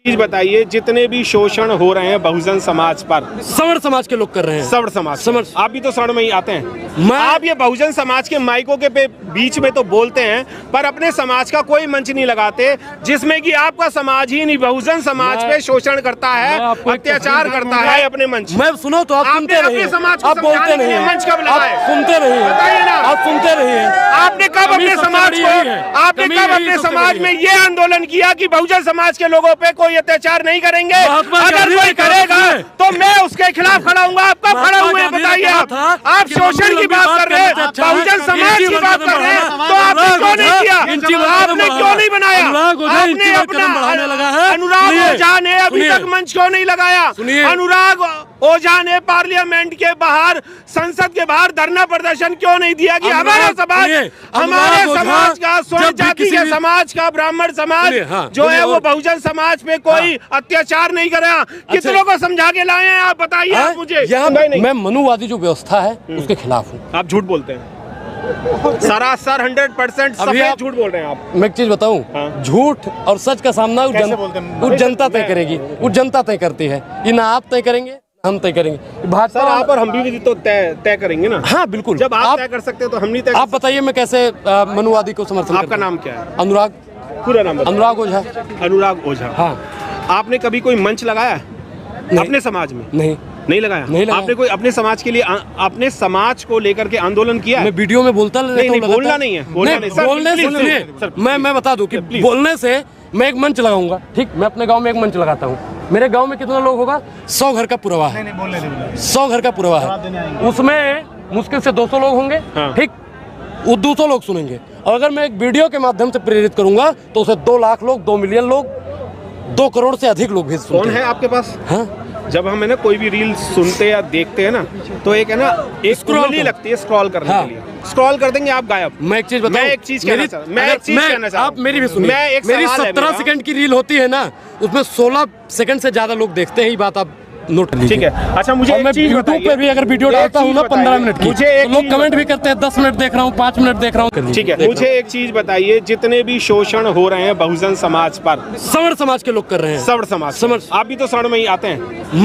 चीज बताइए, जितने भी शोषण हो रहे हैं बहुजन समाज पर, सवर्ण समाज के लोग कर रहे हैं। सवर्ण समाज, आप भी तो सवर्ण में ही आते हैं। आप ये बहुजन समाज के माइकों के बीच में तो बोलते हैं, पर अपने समाज का कोई मंच नहीं लगाते, जिसमें कि आपका समाज ही नहीं बहुजन समाज पे शोषण करता है, अत्याचार करता है अपने मंच। मैं सुनो तो आप सुनते रहिए, आप बोलते नहीं, मंच कब लगाए? सुनते रहिए, आप सुनते रहिए। आपने कब अपने समाज को, आपने कब अपने समाज में ये आंदोलन किया कि बहुजन समाज के लोगों पे कोई अत्याचार नहीं करेंगे? अगर कोई करेगा तो मैं उसके खिलाफ खड़ा हूँ। आप कब खड़ा हुए बताइए? आप शोषण की बात कर रहे हैं, बहुजन समाज की बात कर रहे हैं, तो आपने क्यों नहीं किया? आपने क्यों नहीं बनाया? आपने अपना अनुराग ओझा ने अभी तक मंच क्यों नहीं लगाया? अनुराग ओझा ने पार्लियामेंट के बाहर, संसद के बाहर धरना प्रदर्शन क्यों नहीं दिया कि हमारे समाज का, स्वर्ण जाति के समाज का, ब्राह्मण समाज जो है वो बहुजन समाज पे कोई अत्याचार नहीं करेगा? कितनों को समझा के लाए हैं आप बताइए? आप मुझे मैं मनुवादी जो व्यवस्था है उसके खिलाफ हूँ। आप झूठ बोलते हैं, सरासर 100% सफेद झूठ बोल रहे हैं आप। मैं एक चीज बताऊं, झूठ और सच का सामना वो जनता तय करेगी, वो जनता तय करती है। ये ना आप तय करेंगे हम तय करेंगे। भाजपा आप और हम भी तो तय करेंगे ना। हाँ बिल्कुल, जब आप तय कर सकते हो तो हम नहीं तय। आप बताइए मैं कैसे मनुवादी को समर्थन। आपका नाम क्या है? अनुराग। पूरा नाम? अनुराग ओझा। अनुराग ओझा। हाँ। आपने कभी कोई मंच लगाया अपने समाज में? नहीं लगाया। आपने कोई अपने समाज के लिए, अपने समाज को लेकर के आंदोलन किया? मैं वीडियो में बोलता नहीं, बोलना नहीं है, बोलने से मैं बता दूं कि बोलने से मैं एक मंच लगाऊंगा। ठीक, मैं अपने गांव में एक मंच लगाता हूँ। मेरे गांव में कितना लोग होगा? 100 घर का पुरवा है। 100 घर का पुरवा है, उसमें मुश्किल से 200 लोग होंगे। ठीक, वो 200 लोग सुनेंगे। और अगर मैं एक वीडियो के माध्यम से प्रेरित करूंगा तो उसे 2 लाख लोग, 2 मिलियन लोग, 2 करोड़ से अधिक लोग भी सुनते हैं। कौन है आपके पास? हाँ, जब हम है ना कोई भी रील सुनते या देखते हैं ना, तो एक है ना, एक स्क्रॉल लगती है स्क्रॉल करने के लिए। स्क्रॉल कर देंगे आप गायब। मैं एक चीज बताऊं, मैं एक चीज कहना चाहता हूं, आप मेरी भी सुनिए। मेरी 17 सेकंड की रील होती है ना, उसमें 16 सेकंड से ज्यादा लोग देखते हैं। ये बात आप नोट लीजिए। ठीक है। अच्छा, मुझे मैं यूट्यूब पे भी अगर वीडियो डालता हूँ ना 15 मिनट की, तो लोग कमेंट भी करते हैं 10 मिनट देख रहा हूँ, 5 मिनट देख रहा हूँ। ठीक है, मुझे एक चीज बताइए, जितने भी शोषण हो रहे हैं बहुजन समाज पर, सवर्ण समाज के लोग कर रहे हैं। सवर्ण समाज, आप भी तो सवर्ण में ही आते हैं।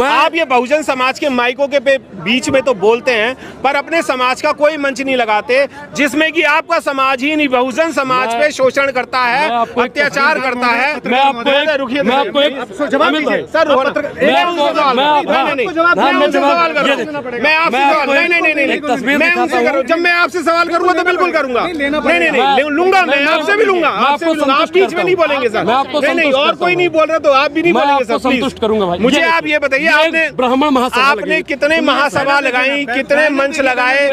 आप ये बहुजन समाज के माइकों के बीच में तो बोलते हैं, पर अपने समाज का कोई मंच नहीं लगाते, जिसमें कि आपका समाज ही नहीं बहुजन समाज पे शोषण करता है, अत्याचार करता है। रुकिए, जब मैं आपसे सवाल करूंगा तो बिल्कुल करूंगा। नहीं, लूंगा, मैं आपसे भी लूंगा। आप बीच में नहीं बोलेंगे सर। नहीं, और कोई नहीं बोल रहा तो आप भी नहीं बोलेंगे सर। संतुष्ट करूंगा भाई। मुझे आप ये बताइए, आपने ब्राह्मण महासभा, आपने कितने महासभा लगाई, कितने मंच लगाए,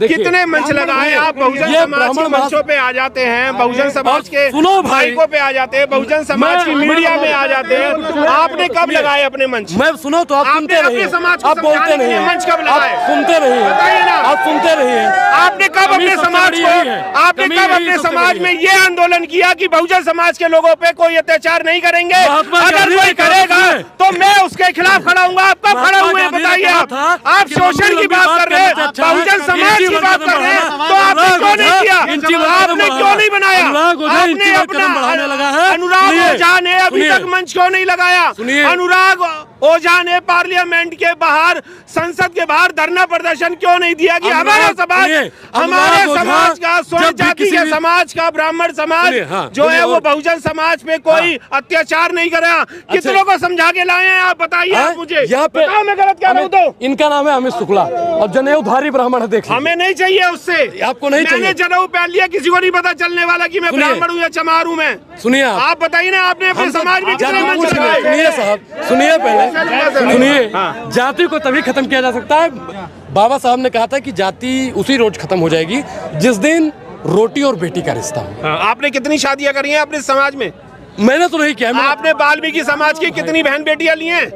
कितने मंच लगाए? आप बहुजन समाज के मंचों पे आ जाते हैं, बहुजन समाज के माइकों पे आ जाते हैं, बहुजन समाज की मीडिया में आ जाते हैं। आपने कब लगाए अपने मंच? मैं सुनो तो आप सुनते रहिए, आप बोलते नहीं, मंच कब लगाए? सुनते रहिए, आप सुनते रहिए। आपने कब अपने समाज को, आपने कब अपने समाज में ये आंदोलन किया कि बहुजन समाज के लोगों पे कोई अत्याचार नहीं करेंगे? अगर कोई करेगा तो मैं उसके खिलाफ खड़ा हूँ। आप कब खड़ा हुए बताइए? आप शोषण की बात कर रहे हैं, बहुजन समाज की बात कर रहे हैं, तो आपने क्यों नहीं किया? आपने क्यों नहीं बनाया? आपने अपना अनुराग ओझा ने अभी तक मंच क्यों नहीं लगाया? अनुराग ओझा ने पार्लियामेंट के बाहर, संसद के बाहर धरना प्रदर्शन क्यों नहीं दिया कि हमारे समाज का, स्वर्ण जाति के समाज का, ब्राह्मण समाज जो है वो बहुजन समाज पे कोई अत्याचार नहीं करेगा? कितनों को समझा के लाए हैं आप बताइए? आप मुझे यहाँ पे मैं गलत कह रहा हूँ तो? इनका नाम है अमित शुक्ला और जनेऊधारी ब्राह्मण है। देखिए, हमें नहीं चाहिए उससे। आपको नहीं चाहिए? मैंने जनेऊ पहन लिया, किसी को नहीं पता चलने वाला कि मैं ब्राह्मण हूँ या चमार हूँ। मैं सुनिए, आप बताइए ना, आपने अपने समाज में कितने मंच लगाए? सुनिए साहब, सुनिए पहले, सुनिए। जाति को तभी खत्म किया जा सकता है, बाबा साहब ने कहा था कि जाति उसी रोज खत्म हो जाएगी जिस दिन रोटी और बेटी का रिश्ता हो। आपने कितनी शादियां करी हैं अपने समाज में? मैंने तो नहीं किया। आपने वाल्मीकि समाज की कितनी बहन बेटियां ली हैं?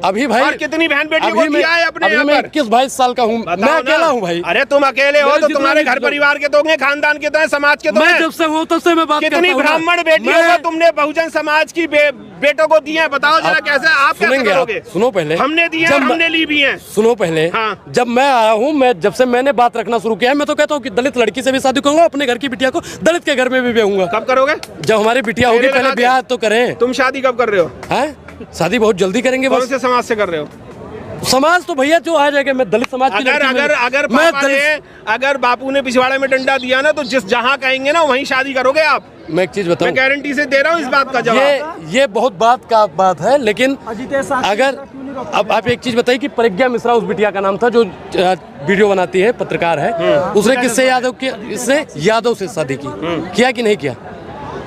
अभी भाई, और कितनी बहन बेटियों को दिया है अपने? अभी मैं 21-22 साल का हूँ, मैं अकेला हूँ भाई। अरे तुम अकेले हो तो तुम्हारे घर परिवार के तो होंगे, खानदान के तो हैं, समाज के तो हैं। जब से हो तब से मैं बात करता हूँ। कितनी ब्राह्मण बेटियों को तुमने बहुजन समाज की बेटों को दिए हैं? बताओ जरा, कैसे आप कैसे करोगे? सुनो पहले, हमने दिए, हमने ली भी हैं। सुनो पहले, जब मैं आया हूँ, जब से मैंने बात रखना शुरू किया है, मैं तो कहता हूँ कि दलित लड़की से भी शादी करूंगा, अपने घर की बिटिया को दलित के घर में भी ब्याहूंगा। कब करोगे? जब हमारी बिटिया होगी, पहले ब्याह तो करें। तुम शादी कब कर रहे हो? शादी बहुत जल्दी करेंगे। कौन बस से समाज से कर रहे हो? समाज तो भैया जो आ जाएगा, मैं दलित समाज की अगर लड़की अगर अगर मैं पापा ने अगर बापू ने पिछवाड़े में डंडा दिया ना, तो जिस जहां कहेंगे ना वहीं शादी करोगे आप। मैं एक चीज बताऊं, मैं गारंटी से दे रहा हूँ इस बात का जवाब। ये बहुत बात है, लेकिन अगर अब आप एक चीज बताइए कि प्रज्ञा मिश्रा उस बिटिया का नाम था जो वीडियो बनाती है, पत्रकार है, उसने किससे यादव से शादी की, किया कि नहीं किया,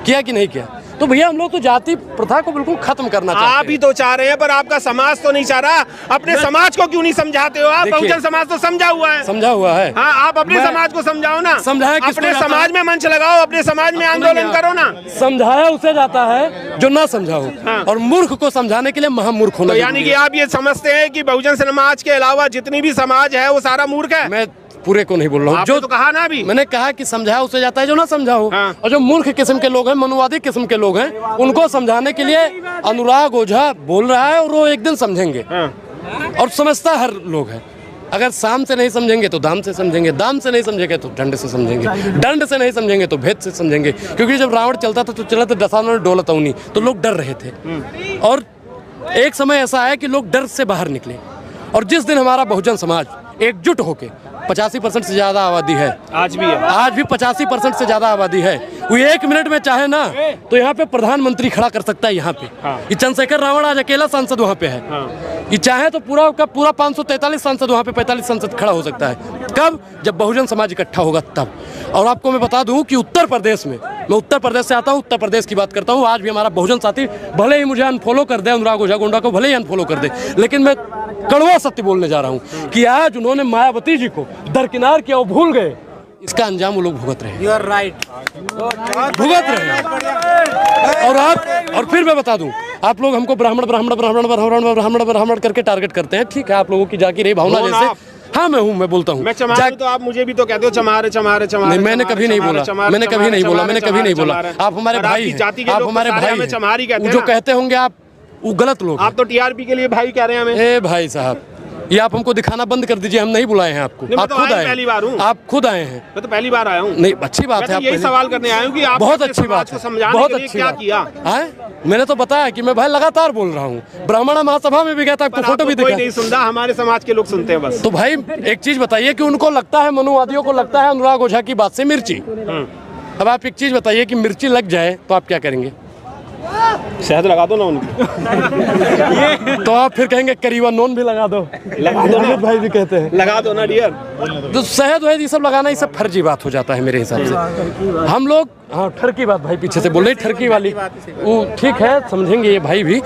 किया कि नहीं किया? तो भैया हम लोग तो जाति प्रथा को बिल्कुल खत्म करना चाहते हैं। आप ही तो चाह रहे हैं, पर आपका समाज तो नहीं चाह रहा। अपने समाज को क्यों नहीं समझाते हो आप? बहुजन समाज तो समझा हुआ है, समझा हुआ है। हाँ, आप अपने समाज को समझाओ ना, समझाया अपने समाज में मंच लगाओ, अपने समाज में आंदोलन करो ना। समझाया उसे जाता है जो ना समझा हो, और मूर्ख को समझाने के लिए महामूर्ख होना। तो यानी कि आप ये समझते हैं कि बहुजन समाज के अलावा जितनी भी समाज है वो सारा मूर्ख है? मैं पूरे को नहीं बोल रहा हूँ, जो तो कहा ना अभी, मैंने कहा कि समझाया उसे जाता है जो ना समझा हो। हाँ। और जो मूर्ख किस्म के लोग हैं, मनुवादी किस्म के लोग हैं, उनको समझाने के लिए अनुराग ओझा बोल रहा है, और वो एक दिन समझेंगे। हाँ। और समझता हर लोग है। अगर साम से नहीं समझेंगे तो दाम से समझेंगे, दाम से नहीं समझेंगे तो दंड से समझेंगे, दंड से नहीं समझेंगे तो भेद से समझेंगे। क्योंकि जब रावण चलता था तो चला था दसानों डोलत अवनी, तो लोग डर रहे थे। और एक समय ऐसा है कि लोग डर से बाहर निकले। और जिस दिन हमारा बहुजन समाज एकजुट होके 85% से ज्यादा आबादी है, आज भी 85% से ज्यादा आबादी है, वो 1 मिनट में चाहे ना तो यहाँ पे प्रधानमंत्री खड़ा कर सकता है। यहाँ पे ये चंद्रशेखर रावण आज अकेला सांसद वहाँ पे है, ये चाहे तो पूरा का पूरा 543 सांसद वहाँ पे 45 सांसद खड़ा हो सकता है। कब? जब बहुजन समाज इकट्ठा होगा तब। और आपको मैं बता दूं कि उत्तर प्रदेश में, मैं उत्तर प्रदेश से आता हूं, उत्तर प्रदेश की बात करता हूं, आज भी हमारा बहुजन साथी भले ही मुझे अनफॉलो कर दे, अनुराग ओझा गोंडा को भले ही अनफॉलो कर दे, लेकिन मैं कड़वा सत्य बोलने जा रहा हूं कि आज उन्होंने मायावती जी को दरकिनार किया, वो भूल गए। इसका अंजाम वो लोग भुगत रहे हैं। You are right. भुगत रहे हैं। और फिर मैं बता दूं, आप लोग हमको ब्राह्मण ब्राह्मण ब्राह्मण ब्राह्मण ब्राह्मण ब्राह्मण करके टारगेट करते हैं। ठीक है, आप लोगों की जाकी रही भावना जैसे। हाँ, मैं बोलता हूँ। मैं चमार तो आप मुझे भी तो कहते हो चमारे चमारे चमारे। नहीं, मैंने कभी नहीं बोला, मैंने कभी नहीं बोला, मैंने कभी नहीं बोला। आप हमारे भाई हैं, आप हमारे भाई हैं। जो कहते होंगे आप, वो गलत लोग। आप तो टीआरपी के लिए भाई कह रहे हैं हमें। ए भाई साहब, ये आप हमको दिखाना बंद कर दीजिए, हम नहीं बुलाए हैं आपको। आप खुद आए, पहली बार हूँ, आप खुद आए हैं। मैं तो पहली बार आया हूँ। नहीं, अच्छी बात है। यही सवाल करने आया हूँ कि आप बहुत अच्छी बात है, बहुत अच्छी क्या किया है। मैंने तो बताया कि मैं भाई लगातार बोल रहा हूँ, ब्राह्मण महासभा में भी गया था, आपको फोटो भी दिखा। नहीं सुनता, हमारे समाज के लोग सुनते हैं बस। तो भाई एक चीज बताइए कि उनको लगता है, मनुवादियों को लगता है अनुराग ओझा की बात से मिर्ची। अब आप एक चीज बताइए कि मिर्ची लग जाए तो आप क्या करेंगे? शहद लगा दो ना उनकी। तो आप फिर कहेंगे करीबा नोन भी लगा दो ना, भाई भी कहते हैं लगा दो ना डियर। तो शहद वहद ये सब लगाना, ये सब फर्जी बात हो जाता है मेरे हिसाब से। हम लोग, हाँ, ठरकी बात भाई पीछे से बोल रहे, ठरकी वाली वो ठीक है, समझेंगे ये भाई भी।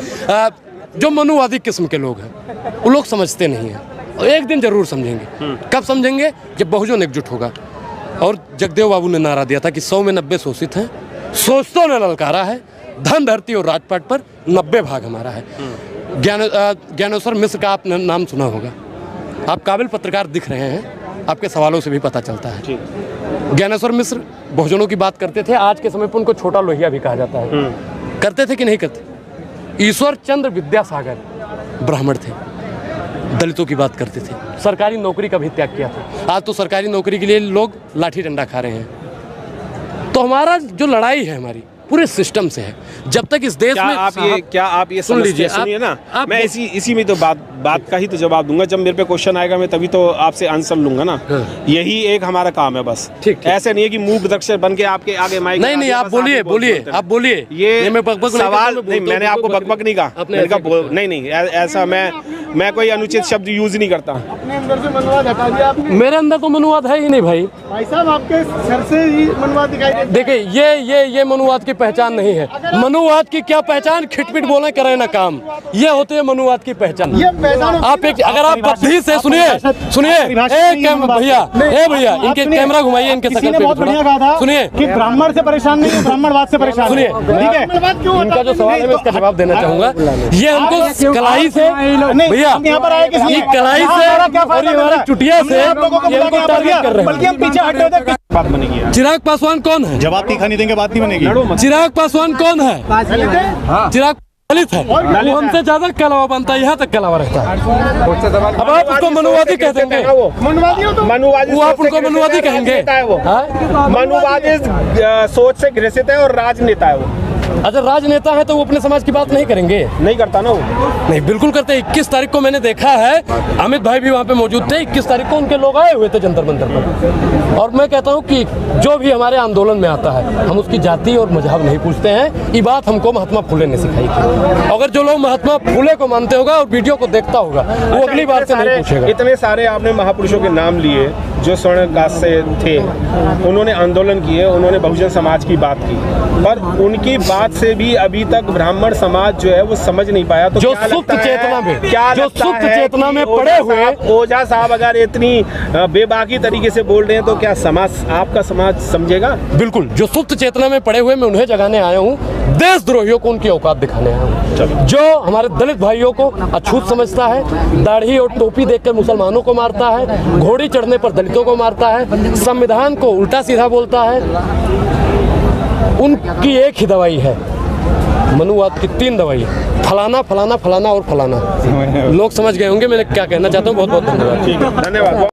जो मनुवादी किस्म के लोग हैं वो लोग समझते नहीं हैं, और एक दिन जरूर समझेंगे। कब समझेंगे? जब बहुजन एकजुट होगा। और जगदेव बाबू ने नारा दिया था कि 100 में 90 शोषित हैं, शोषितों ने ललकारा है, धन धरती और राजपाट पर 90 भाग हमारा है। ज्ञानेश्वर मिश्र का आपने नाम सुना होगा, आप काबिल पत्रकार दिख रहे हैं, आपके सवालों से भी पता चलता है। ज्ञानेश्वर मिश्र बहुजनों की बात करते थे, आज के समय पर उनको छोटा लोहिया भी कहा जाता है। करते थे कि नहीं करते? ईश्वर चंद्र विद्यासागर ब्राह्मण थे, दलितों की बात करते थे, सरकारी नौकरी का भी त्याग किया था। आज तो सरकारी नौकरी के लिए लोग लाठी डंडा खा रहे हैं। तो हमारा जो लड़ाई है हमारी पूरे सिस्टम से है। जब तक इस देश में आप ये सुन लीजिए, सुनिए ना, मैं इसी में तो बात का ही तो जवाब दूंगा। जब मेरे पे क्वेश्चन आएगा मैं तभी तो आपसे आंसर लूंगा ना। यही एक हमारा काम है बस। ठीक। ऐसे नहीं है कि मूक दर्शक बन के आपके आगे माइक। नहीं, आप बोलिए, आप बोलिए। ये सवाल नहीं, मैंने आपको बकबक नहीं कहा। नहीं, ऐसा मैं कोई अनुचित शब्द यूज नहीं करता। अपने अंदर से मनुवाद हटा दिया आपने। मेरे अंदर तो मनुवाद है ही नहीं भाई साहब, आपके सर से ही मनुवाद दिखाई देता है। देखिए, ये मनुवाद की पहचान नहीं है। मनुवाद की क्या पहचान? खिटपिट बोले, करे ना काम, ये होते हैं मनुवाद की पहचान। आप एक, अगर आप बुद्धि से सुनिए, भैया इनके कैमरा घुमाइए, इनके शकल पे थोड़ा सुनिए कि ब्राह्मण से परेशान नहीं है, ब्राह्मणवाद से परेशान। सुनिए, ठीक है, इनका जो सवाल है मैं इसका जवाब देना चाहूंगा। ये हमको कलाई से, भैया यहाँ पर आए किसी कलाई से और हमारी चुटिया से हमको टारगेट कर रहे हैं। पीछे हटे थे। बात बनेगी। चिराग पासवान कौन है? जवाब तीखा नहीं देंगे, बात नहीं बनेगी। चिराग पासवान कौन है? चिराग दलित है, वो हमसे ज्यादा कलावा बनता है, यहाँ तक कलावा रहता है। अब आप उसको मनुवादी कह देंगे, मनुवादी, वो आप उनको मनुवादी कहेंगे? मनुवादी सोच से ग्रसित है और राजनेता है वो। अगर राजनेता है तो वो अपने समाज की बात नहीं करेंगे? नहीं करता ना वो। नहीं, बिल्कुल करते। 21 तारीख को मैंने देखा है, अमित भाई भी वहाँ पे मौजूद थे। 21 तारीख को उनके लोग आए हुए थे जंतर मंतर पर। और मैं कहता हूँ कि जो भी हमारे आंदोलन में आता है, हम उसकी जाति और मजहब नहीं पूछते हैं। ये बात हमको महात्मा फुले ने सिखाई थी। अगर जो लोग महात्मा फुले को मानते होगा और वीडियो को देखता होगा, वो अगली बार से नहीं पूछेगा। इतने सारे आपने महापुरुषों के नाम लिए जो स्वर्ण कास्ट से थे, उन्होंने आंदोलन किए, उन्होंने बहुजन समाज की बात की, पर उनकी बात से भी अभी तक ब्राह्मण समाज जो है वो समझ नहीं पाया। तो जो सुप्त चेतना में, जो सुप्त चेतना में पड़े हुए ओझा साहब अगर इतनी बेबाकी तरीके से बोल रहे हैं तो क्या समाज, आपका समाज समझेगा? बिल्कुल, जो सुप्त चेतना में पड़े हुए मैं उन्हें जगाने आया हूँ, देशद्रोहियों को उनकी औकात दिखाने आया हूँ। जो हमारे दलित भाइयों को अछूत समझता है, दाढ़ी और टोपी देखकर मुसलमानों को मारता है, घोड़ी चढ़ने पर दलितों को मारता है, संविधान को उल्टा सीधा बोलता है, उनकी एक ही दवाई है, मनुवाद की 3 दवाई है, फलाना फलाना फलाना और फलाना। लोग समझ गए होंगे मैंने क्या कहना चाहता हूँ। बहुत बहुत धन्यवाद। धन्यवाद।